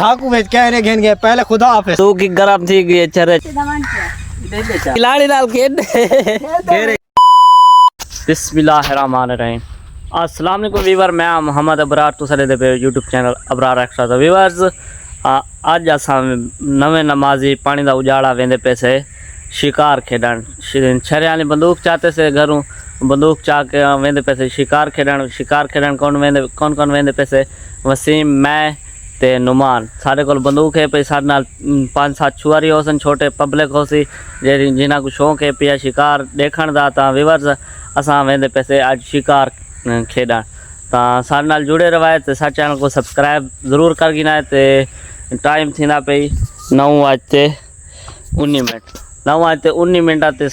छाकू में कहने घेन गए पहले खुदा हाफिज तू की गरम थी गई चरे खिलाड़ी लाल खेल बिस्मिल्लाहिर्रहमानिर्रहीम अस्सलाम वालेकुम वीवर मैं मोहम्मद अबरार तुसां दे पे यूट्यूब चैनल अबरार एक्स्ट्रा दा वीवर्स अज असां नवे नमाजी पानी दा उजाड़ा वेंदे पैसे शिकार खेडन छरियाली बंदूक चाहते से घरों बंदूक चाह के वेंदे पैसे शिकार खेडन कौन वेंदे पैसे वसीम मैं ते नुमान साढ़े को बंदूक है पे साढ़े नाल 5-7 छुआरी होसन छोटे पब्लिक होसी जे जिन्हां को शौक है पिया शिकार देखण दा ता वीवर्स असां वेंदे पैसे अज शिकार खेडन ता साढ़े नाल जुड़े रवाए ते साडे चैनल को सब्सक्राइब ज़रूर कर गिना ते टाइम थींदा पई 9:19 मिनट ते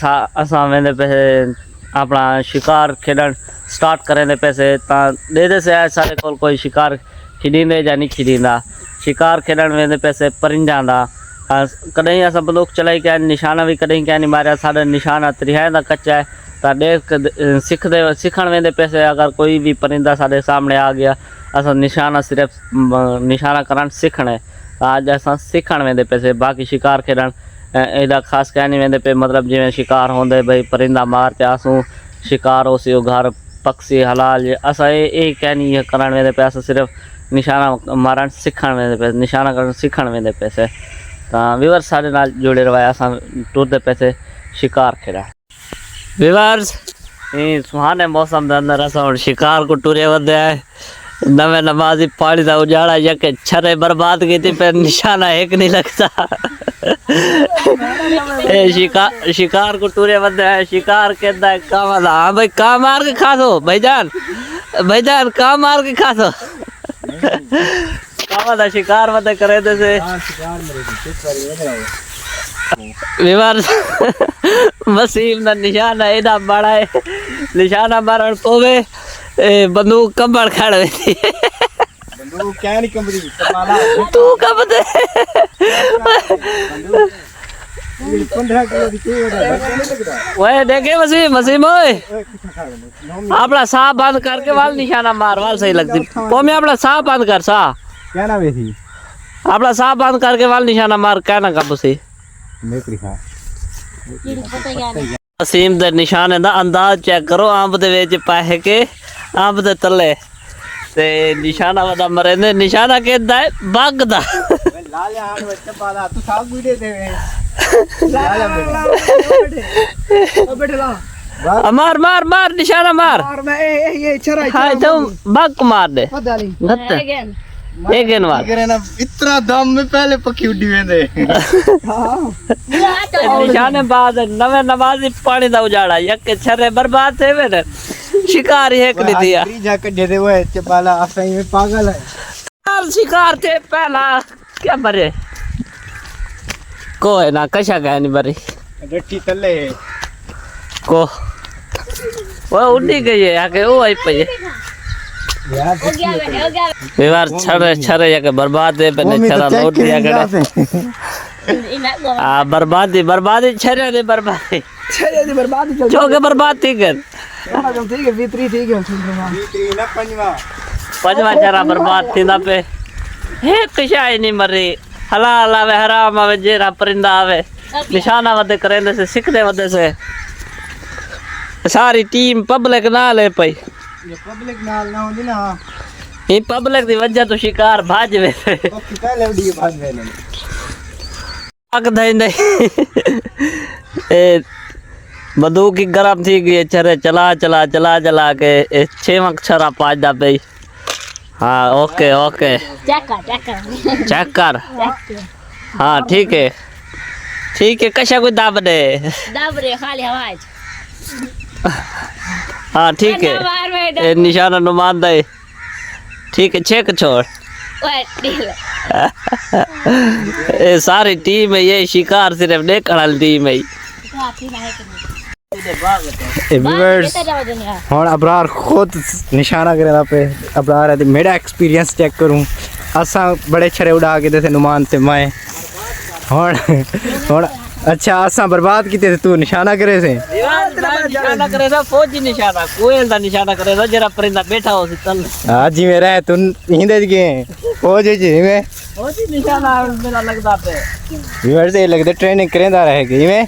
असां वेंदे पैसे अपना शिकार खेडन स्टार्ट करेंदे पैसे ता दे से सारे कोई शिकार खिड़ींदे या नहीं खिड़ींदा शिकार खेडन वेंदे पैसे परिंजां दा कदई असां बंदूक चलाई क्या निशाना भी कदई क्या नहीं मारिया साडा निशाना त्रिहां दा कच्चा है ता देख सीखण वेंदे पैसे अगर कोई भी परिंदा साडे सामने आ गया असां निशाना सिर्फ निशाना करन सीखना है अज असां सीखण वेंदे पैसे बाकी शिकार खेडन एदा खास क्या नहीं वेंदे पे मतलब जिवें शिकार होंदे भाई परिंदा मार के आसूं शिकार होसी वो घर पक्षी हलाल असां ये क्या नहीं करण वेंदे पे असां सिर्फ निशाना मारण सीखण वेंदे पे निशाना करण सीखण वेंदे पैसे ता व्यूअर्स साडे नाल जुड़े रहे असां टुरदे पैसे शिकार खेडा व्यूअर्स ये सुहाने मौसम दे अंदर असां शिकार को टुरे वधे है नवे नमाजी पानी दा उजाड़ा यके छरे बर्बाद की थी पे निशाना एक नहीं लगता शिकार को टूरे बंदे है शिकार कहता है काम हाँ भाई काम मार के खा दो भाईजान काम मार के खा दो काम था शिकार बंदे करे थे से वसीम ना निशाना एडा बड़ा है निशाना मारन पोवे बंदूक कंबड़ खड़ वेंदी बंदूक क्या नहीं कंबड़ी तू कब दे 15 किलो की ओए देखे वसीम ओए अपना साह बंद करके वाल निशाना मार वाल सही लगती पोमे अपना साह बंद कर सा क्या ना वेथी अपना साह बंद करके वाल निशाना मार क्या ना कब से वसीम दे निशाने दा अंदाज चेक करो आंब दे विच पाए के आंब दे तले ते निशाना वदा मरे ने निशाना केदा है बाग दा लाल हां वच्चे पाला तू साग वीडियो दे लाल बेटा मार मार मार निशाना मार मैं ये छरा हां तो बाग मार दे गत्ते एक बार इतना दम में पहले पक्की उड़ी वेंदे निशाने बाद नवे नमाजी पानी दा उजाड़ा यके छरे बर्बाद थे वे शिकार एक नहीं दिया जाके दे दे वो चपाला असई में पागल है यार शिकार थे पहला क्या मरे को है ना कशा गया नहीं मरे डट्टी तले को वो उड़ी गई है आके वो आई पे यार छरे या के बर्बाद है पहले छरा लौट दिया करे आ बर्बादी छरे दे बर्बादी चौके बर्बाद थी कर ठीक है भीतरी ठीक है भीतरी ना पंजवा छरा बर्बाद थी ना पे हे कशाई नहीं मरी हलाल आवे हराम आवे जेरा परिंदा आवे निशाना वदे करेंदे से सिखदे वदे से सारी टीम पब्लिक ना ले पई ये पब्लिक नाल ना होंदी ना ये पब्लिक दी वजह तो शिकार भाजवे तो किता लेवडी भाजवे ने अक दे ए बंदूक की गरम थी गई छरे चला के 6 अक्षरा पाजदा पे हाँ ओके चेक कर हाँ ठीक है कशा कोई दाब दे खाली आवाज हाँ ठीक है निशाना नुमान दे ठीक है चेक छोड़ ये सारी टीम है ये शिकार सिर्फ देखने वाली टीम है हुन अबरार खुद निशाना करे पे अबरार है मेरा एक्सपीरियंस चेक करूं असा बड़े छरे उड़ा के थे नुमान ते मैं हुन अच्छा असा बर्बाद किते तू निशाना करे से निशाना करे था फौजी निशाना कोयल दा निशाना करे था जरा परिंदा बैठा हो चल आज ही मेरा है तू हिंदे के हो जी में फौजी निशाना मेरा लगदा पे व्यूअर्स ये लगदा ट्रेनिंग करेंदा रहेगी में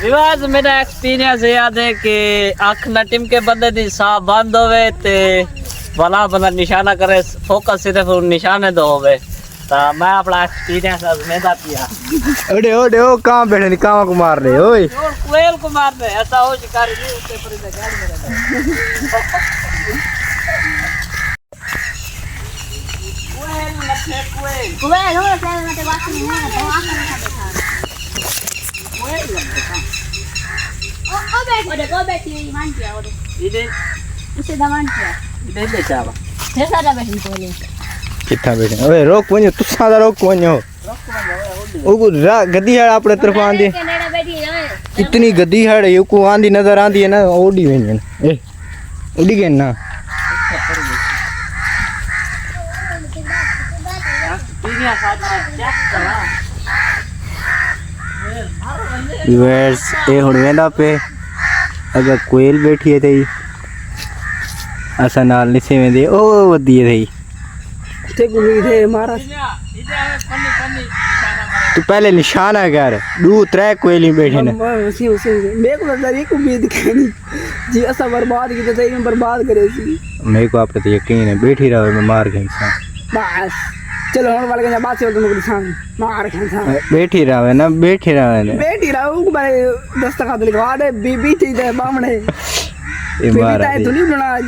विवाद मेरा एक्सपीरियंस याद है कि अख न टिमके बंदे दी साह बंद होवे ते वाला बंदा निशाना करे फोकस सिर्फ निशाने दो होवे ता मैं अपना एक्सपीरियंस आजमेदा पिया ओडे ओडे ओ कहां बैठे नहीं कहां को मार रहे ओए कोयल को मार दे ऐसा हो शिकारी नहीं उसके परिंदा गाड़ मेरे कोयल लखे कोयल कोयल हो से मते बात नहीं है तो आंख में देखा कोयल लखे ओ बैठी मान किया ओडे इधे उसे दमान किया इधे ले जावा ये सारा बैठी कोले किथा बैठे ओए रोक वणो तू सादा रोक वणो ओ गद्दी है अपने तरफ आंदी नेड़ा बैठी है इतनी गद्दी है ये को आंदी नजर आंदी है ना ओडी वेन ए उड़ी गए ना व्यूअर्स ए हुण वेंदा पे अगर कोयल बैठी है तई असा नाल निसे वेंदे ओ वदी है तई ते गुली थे मारा तू पहले निशाना कर दू त्रै कोयली बैठे ने उसी उसी मेरे को नजर एक उम्मीद करनी जी असा बर्बाद की तो सही में बर्बाद करे सी मेरे को आप पे यकीन है बैठी रहो मैं मार गई सा बस चलो हम वाले के बात से तुमको दिखाऊं मार के था बैठी रहो ना बैठी रहो ने बेटी रहूं भाई दस्तखत लिखवा दे बीबी थी दे बामणे ये मार बेटा तू नहीं बना आज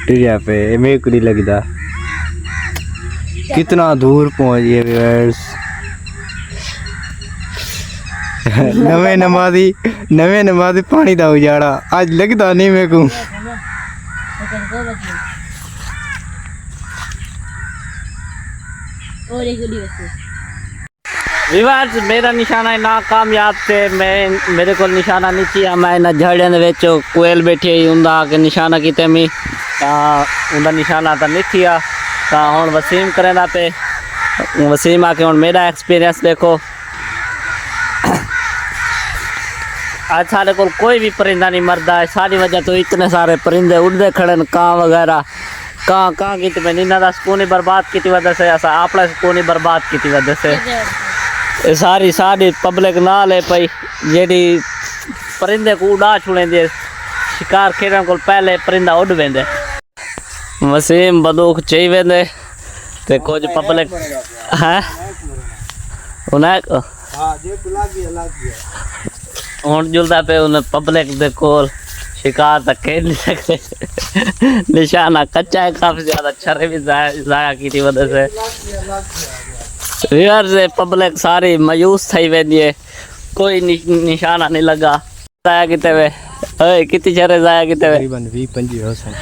टिरिया पे मेरे को नहीं लगदा कितना दूर पहुंच गए व्यूअर्स नवे नमाजी पानी दा उजाड़ा आज लगदा नहीं मेरे को और एक गुडी वैसे विवाद मेरा निशाना ना कामयाब थे मैं मेरे को निशाना नहीं किया मैं ना झड़ियां दे विच कोयल बैठी हुंदा के निशाना कीते मी उनका निशाना तो नहीं किया ता हुण वसीम करेंदा पे वसीम आके हुण मेरा एक्सपीरियंस देखो आज सारे को कोई भी परिंदा नहीं मरदा है सारी वजह तो इतने सारे परिंदे उड़ते खड़े कां वगैरह कां की तो इन्हों का सुकून बर्बाद की वजह से असा अपना सुकून बर्बाद की वजह से ये सारी पब्लिक ना ले पई जेडी परिंदे को उड़ा छुड़ेंदे शिकार खेलने को पहले परिंदा उड़ वेंदे वसीम बंदूक चाहिए वेंदे ते कुछ पब्लिक है उन्हें हां जे लग गया हुण जुलदा पे उन पब्लिक दे कोल शिकार तक खेल नहीं सकते निशाना कच्चा है काफी ज्यादा छरे भी जाया की वजह से यार से पब्लिक सारी मायूस थी वेंदी है कोई निशाना नहीं लगा जाया किते वे ओए कितनी छरे जाया किते वे तकरीबन 20-25 हो सन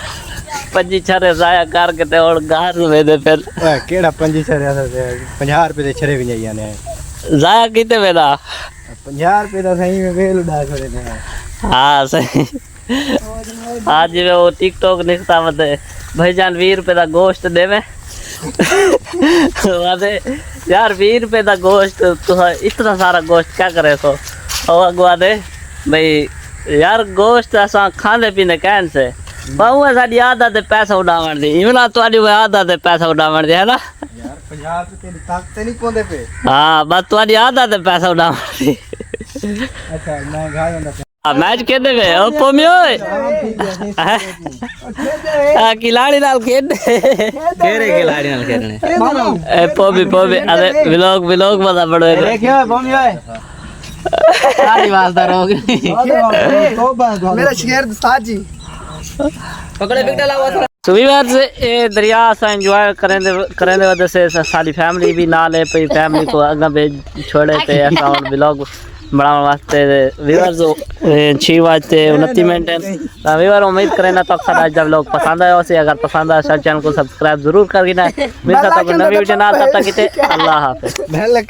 25 छरे जाया कर के और गार में दे फिर ओए केड़ा 25 छरे 50 रुपए दे छरे भी नहीं आने जाया किते वे ना 50 रुपए दा सही में वेल उड़ा छोड़े ने हाँ सही आज वे वो टिकटॉक निकता मत भाईजान 20 रुपए का गोश्त देवे यार 20 रुपए का गोश्त तो इतना सारा गोश्त क्या करे सो और अगवा दे भाई यार गोश्त असा खाने पीने कहन से बहु साड़ी आदत है पैसा उड़ावन दी इमला तुम्हारी वो आदत है पैसा उड़ावन दी है ना यार 50 रुपए ताकते नहीं पोंदे पे हाँ बस तुम्हारी आदत है पैसा उड़ावन दी अच्छा मैं घा जांदा मैच खेलते वे ओ पोमी ओए खिलाड़ी नाल खेलने केरे खिलाड़ी नाल खेलने ए पोमी अरे व्लॉग बता पड़ो ए क्या पोमी ओए सारी वास्ता रोग मेरा शेर साजी पकड़े विकेट लावा सुबह से ये दरिया सा एंजॉय करें दे वजह से सारी फैमिली भी ना ले पई फैमिली को अगा भेज छोड़े थे ऐसा और व्लॉग बनाने वास्ते व्यूअर्स 6 बजे 29 मिनट है व्यूअर उम्मीद करें ना तो अक्सर आज जब लोग पसंद आए उसे अगर पसंद आए चैनल को सब्सक्राइब जरूर कर देना मिलता तो नवी वीडियो ना तब तक के अल्लाह हाफिज महल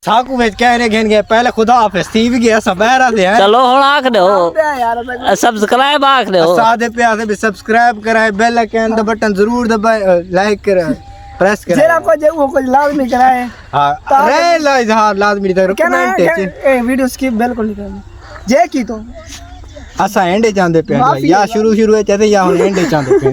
साकू में कह रहे घेन गए पहले खुदा हाफिज थी भी गया सब बहरा दे चलो हुन आख दो सब्सक्राइब आख दो सादे पे आसे भी सब्सक्राइब कराए बेल आइकन दा बटन जरूर दबाए लाइक कराए प्रेस कर जेरा को जे वो कुछ लाजमी कराए हां रे लाजमी तर कमेंट च ए वीडियो स्किप बिल्कुल नहीं करनी जे की तो असा एंडे चांदे पे या शुरू शुरू च ते या हुन एंडे चांदे पे